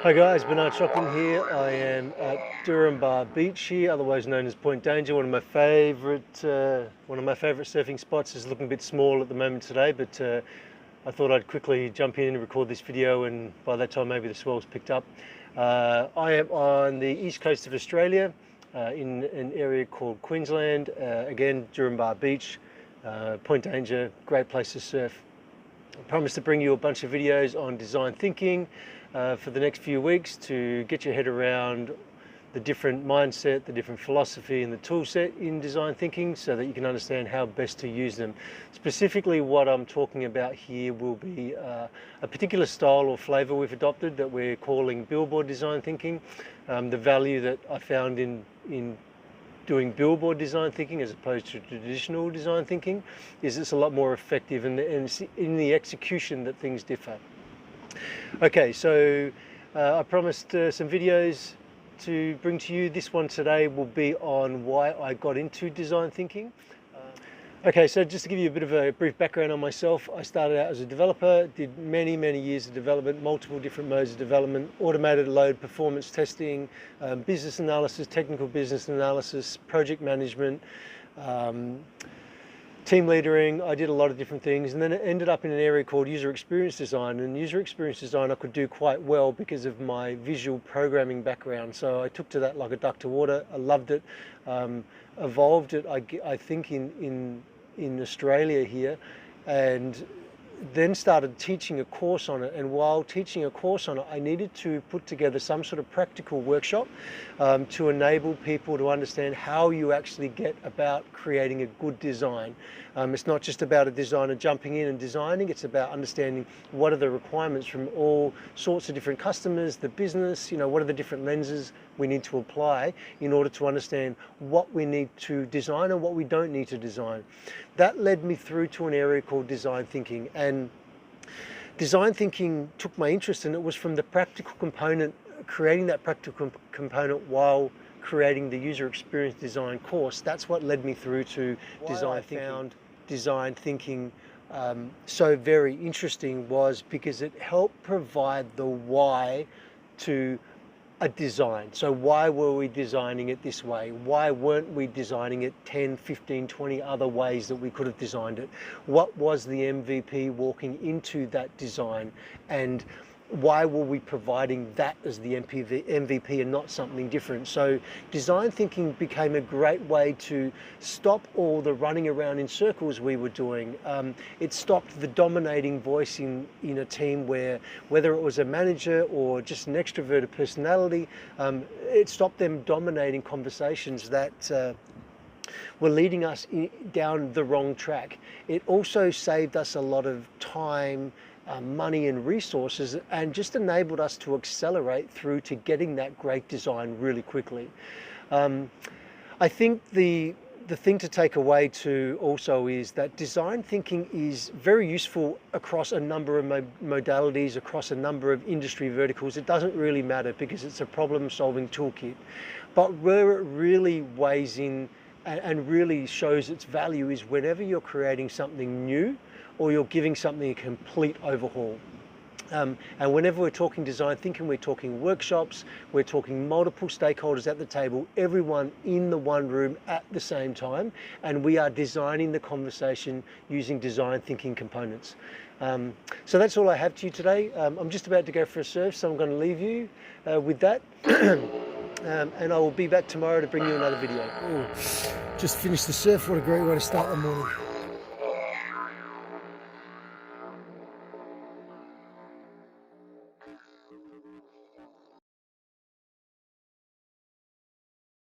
Hi guys, Bernard Shopping here. I am at Durham Beach here, otherwise known as Point Danger. One of my favourite surfing spots. Is looking a bit small at the moment today, but I thought I'd quickly jump in and record this video, and by that time maybe the swell's picked up. I am on the east coast of Australia, in an area called Queensland. Again, Durham Beach, Point Danger, great place to surf. I promise to bring you a bunch of videos on design thinking for the next few weeks to get your head around the different mindset, the different philosophy and the tool set in design thinking, so that you can understand how best to use them. Specifically, what I'm talking about here will be a particular style or flavor we've adopted that we're calling billboard design thinking. The value that I found in doing billboard design thinking as opposed to traditional design thinking is it's a lot more effective, and it's in the execution that things differ. Okay, so I promised some videos to bring to you. This one today will be on why I got into design thinking. Okay, so just to give you a bit of a brief background on myself, I started out as a developer, did many years of development, multiple different modes of development, automated load performance testing, business analysis, technical business analysis, project management, team leadering. I did a lot of different things, and then it ended up in an area called user experience design. And user experience design I could do quite well because of my visual programming background. So I took to that like a duck to water. I loved it, evolved it, I think in Australia here, and then started teaching a course on it. And while teaching a course on it, I needed to put together some sort of practical workshop to enable people to understand how you actually get about creating a good design. It's not just about a designer jumping in and designing, it's about understanding what are the requirements from all sorts of different customers, the business, what are the different lenses we need to apply in order to understand what we need to design and what we don't need to design. That led me through to an area called design thinking. And design thinking took my interest, and it was from the practical component, creating that practical component while creating the user experience design course. That's what led me through to design thinking. Found design thinking so very interesting was because it helped provide the why to a design. So why were we designing it this way? Why weren't we designing it 10, 15, 20 other ways that we could have designed it? What was the MVP walking into that design? And why were we providing that as the MVP and not something different? So design thinking became a great way to stop all the running around in circles we were doing. It stopped the dominating voice in a team, where whether it was a manager or just an extroverted personality, it stopped them dominating conversations that were leading us down the wrong track. It also saved us a lot of time, money and resources, and just enabled us to accelerate through to getting that great design really quickly. I think the thing to take away too also is that design thinking is very useful across a number of modalities, across a number of industry verticals. It doesn't really matter because it's a problem-solving toolkit. But where it really weighs in and really shows its value is whenever you're creating something new or you're giving something a complete overhaul. And whenever we're talking design thinking, we're talking workshops, we're talking multiple stakeholders at the table, everyone in the one room at the same time, and we are designing the conversation using design thinking components. So that's all I have to you today. I'm just about to go for a surf, so I'm going to leave you with that. And I will be back tomorrow to bring you another video. Ooh, just finished the surf. What a great way to start the morning.